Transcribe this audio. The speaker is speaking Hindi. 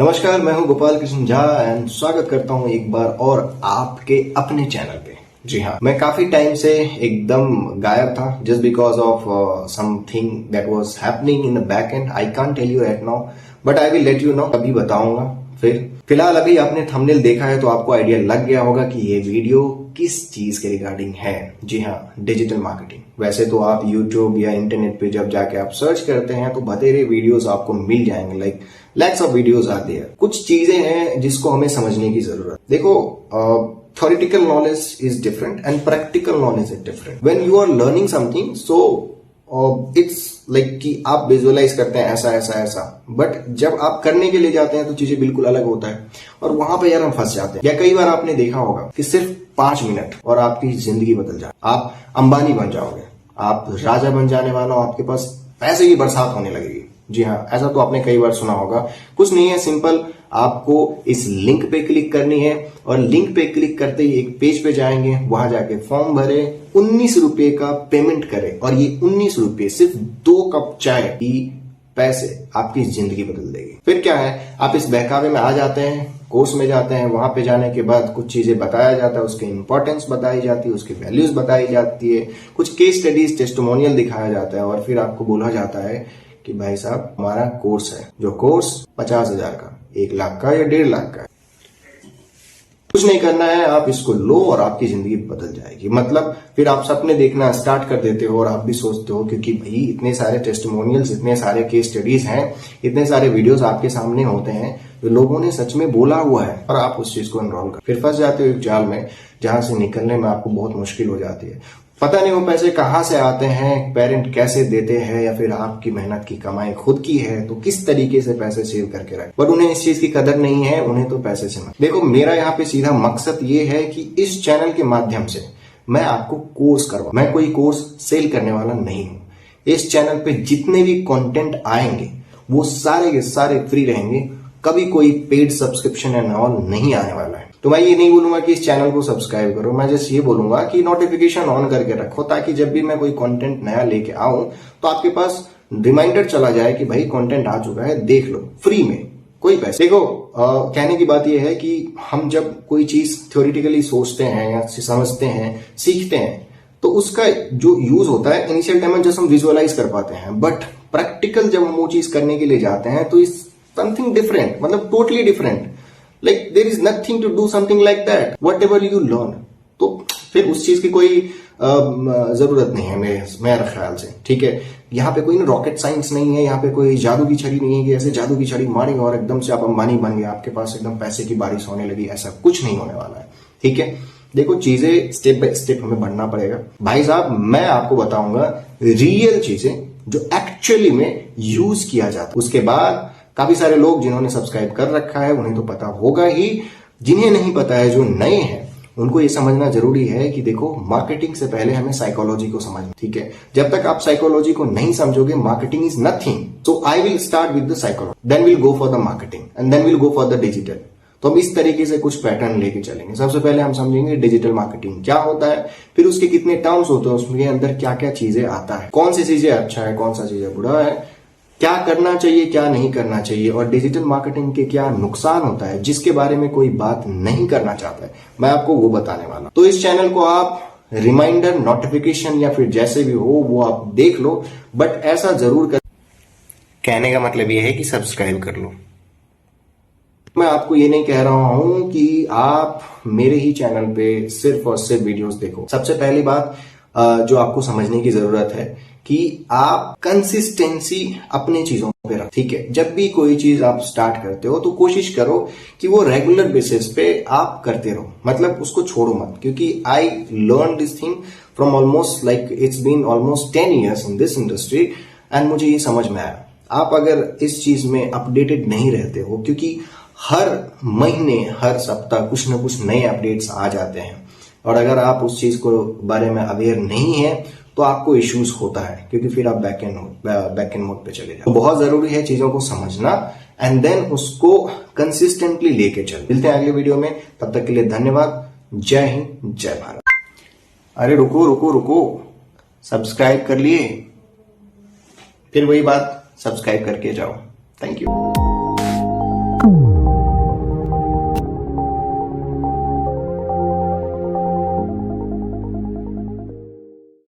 नमस्कार, मैं हूं गोपाल कृष्ण झा एंड स्वागत करता हूं एक बार और आपके अपने चैनल पे। जी हाँ, मैं काफी टाइम से एकदम गायब था just because of something that was happening in the back end. I can't tell you at now but I will let you know, अभी बताऊंगा। फिलहाल अभी आपने थंबनेल देखा है तो आपको आइडिया लग गया होगा कि ये वीडियो किस चीज के रिगार्डिंग है। जी हाँ, डिजिटल मार्केटिंग। वैसे तो आप यूट्यूब या इंटरनेट पे जब जाके आप सर्च करते हैं तो बतेरे वीडियोस आपको मिल जाएंगे, लाइक लैक्स ऑफ वीडियोस आते हैं। कुछ चीजें हैं जिसको हमें समझने की जरूरत। देखो, theoretical knowledge is different and practical knowledge is different. When you are learning something, so it's like कि आप विजुअलाइज करते हैं ऐसा ऐसा ऐसा, बट जब आप करने के लिए जाते हैं तो चीजें बिल्कुल अलग होता है और वहां पे यार हम फंस जाते हैं। या कई बार आपने देखा होगा कि सिर्फ 5 मिनट और आपकी जिंदगी बदल जाए। आप अंबानी बन जाओगे, आप राजा बन जाने वाला हो, आपके पास पैसे की बरसात होने लगेगी। जी हाँ, ऐसा तो आपने कई बार सुना होगा। कुछ नहीं है, सिंपल आपको इस लिंक पे क्लिक करनी है और लिंक पे क्लिक करते ही एक पेज पे जाएंगे, वहां जाके फॉर्म भरे, 19 रुपए का पेमेंट करें और ये 19 रुपए सिर्फ 2 कप चाय की पैसे आपकी जिंदगी बदल देगी। फिर क्या है, आप इस बहकावे में आ जाते हैं, कोर्स में जाते हैं, वहां पे जाने के बाद कुछ चीजें बताया जाता है, उसके इंपॉर्टेंस बताई जाती है, उसकी वैल्यूज बताई जाती है, कुछ केस स्टडीज टेस्टिमोनियल दिखाया जाता है और फिर आपको बोला जाता है कि भाई साहब हमारा कोर्स है, जो कोर्स 50,000 का, 1 लाख का या 1.5 लाख का है। कुछ नहीं करना है, आप इसको लो और आपकी जिंदगी बदल जाएगी। मतलब फिर आप सपने देखना स्टार्ट कर देते हो और आप भी सोचते हो, क्योंकि भाई इतने सारे टेस्टिमोनियल्स, इतने सारे केस स्टडीज हैं, इतने सारे वीडियोस आपके सामने होते हैं जो लोगों ने सच में बोला हुआ है और आप उस चीज को एनरोल कर फिर फंस जाते हो एक जाल में जहां से निकलने में आपको बहुत मुश्किल हो जाती है। पता नहीं वो पैसे कहां से आते हैं, पेरेंट कैसे देते हैं, या फिर आपकी मेहनत की कमाई खुद की है तो किस तरीके से पैसे सेव करके रखें, बट उन्हें इस चीज की कदर नहीं है, उन्हें तो पैसे से मतलब। देखो, मेरा यहाँ पे सीधा मकसद ये है कि इस चैनल के माध्यम से मैं आपको कोर्स करवा, मैं कोई कोर्स सेल करने वाला नहीं हूं। इस चैनल पे जितने भी कंटेंट आएंगे वो सारे के सारे फ्री रहेंगे, कभी कोई पेड सब्सक्रिप्शन एंड ऑल नहीं आने वाला है। तो मैं ये नहीं बोलूंगा कि इस चैनल को सब्सक्राइब करो, मैं जस्ट ये बोलूंगा कि नोटिफिकेशन ऑन करके रखो, ताकि जब भी मैं कोई कंटेंट नया लेके आऊं तो आपके पास रिमाइंडर चला जाए कि भाई कंटेंट आ चुका है, देख लो, फ्री में, कोई पैसे। देखो, कहने की बात यह है कि हम जब कोई चीज थ्योरेटिकली सोचते हैं या समझते हैं, सीखते हैं, तो उसका जो यूज होता है इनिशियल टाइम में जस्ट हम विजुअलाइज कर पाते हैं, बट प्रैक्टिकल जब हम वो चीज करने के लिए जाते हैं तो इस समथिंग डिफरेंट, मतलब totally different. Like there is nothing to do something like that. Whatever you learn, तो फिर उस चीज की कोई जरूरत नहीं है मेरे ख्याल से। ठीक है, यहाँ पे कोई रॉकेट साइंस नहीं है, यहाँ पे कोई जादू की छड़ी नहीं है कि ऐसे जादू की छड़ी मारेंगे और एकदम से आप अंबानी बन गए, आपके पास एकदम पैसे की बारिश होने लगी। ऐसा कुछ नहीं होने वाला है। ठीक है, देखो, चीजें स्टेप बाय स्टेप हमें बढ़ना पड़ेगा। भाई साहब, मैं आपको बताऊंगा रियल चीजें जो एक्चुअली में यूज किया जाता। उसके बाद काफी सारे लोग जिन्होंने सब्सक्राइब कर रखा है उन्हें तो पता होगा ही, जिन्हें नहीं पता है, जो नए हैं, उनको ये समझना जरूरी है कि देखो, मार्केटिंग से पहले हमें साइकोलॉजी को समझना। ठीक है, जब तक आप साइकोलॉजी को नहीं समझोगे, marketing is nothing. So I will start with the psychology, then will go for the marketing and then will go for the digital. तो हम इस तरीके से कुछ पैटर्न लेके चलेंगे। सबसे पहले हम समझेंगे डिजिटल मार्केटिंग क्या होता है, फिर उसके कितने टर्म्स होते हैं, उसके अंदर क्या क्या चीजें आता है, कौन सी चीजें अच्छा है, कौन सा चीजें बुरा है, क्या करना चाहिए, क्या नहीं करना चाहिए, और डिजिटल मार्केटिंग के क्या नुकसान होता है जिसके बारे में कोई बात नहीं करना चाहता है, मैं आपको वो बताने वाला। तो इस चैनल को आप रिमाइंडर, नोटिफिकेशन या फिर जैसे भी हो वो आप देख लो, बट ऐसा जरूर कर, कहने का मतलब ये है कि सब्सक्राइब कर लो। मैं आपको ये नहीं कह रहा हूं कि आप मेरे ही चैनल पे सिर्फ और सिर्फ वीडियोस देखो। सबसे पहली बात जो आपको समझने की जरूरत है कि आप कंसिस्टेंसी अपने चीजों पे रख। ठीक है, जब भी कोई चीज आप स्टार्ट करते हो तो कोशिश करो कि वो रेगुलर बेसिस पे आप करते रहो, मतलब उसको छोड़ो मत। क्योंकि I learn this thing from almost, like it's been almost 10 years in this industry and मुझे ये समझ में आया। आप अगर इस चीज में अपडेटेड नहीं रहते हो, क्योंकि हर महीने, हर सप्ताह कुछ ना कुछ नए अपडेट्स आ जाते हैं, और अगर आप उस चीज को बारे में अवेयर नहीं है तो आपको इश्यूज होता है, क्योंकि फिर आप बैक एंड मोड पे चले जाओ। तो बहुत जरूरी है चीजों को समझना एंड देन उसको कंसिस्टेंटली लेके चल। मिलते हैं अगले वीडियो में, तब तक के लिए धन्यवाद। जय हिंद, जय भारत। अरे रुको रुको रुको, सब्सक्राइब कर लिए? फिर वही बात, सब्सक्राइब करके जाओ। Thank you.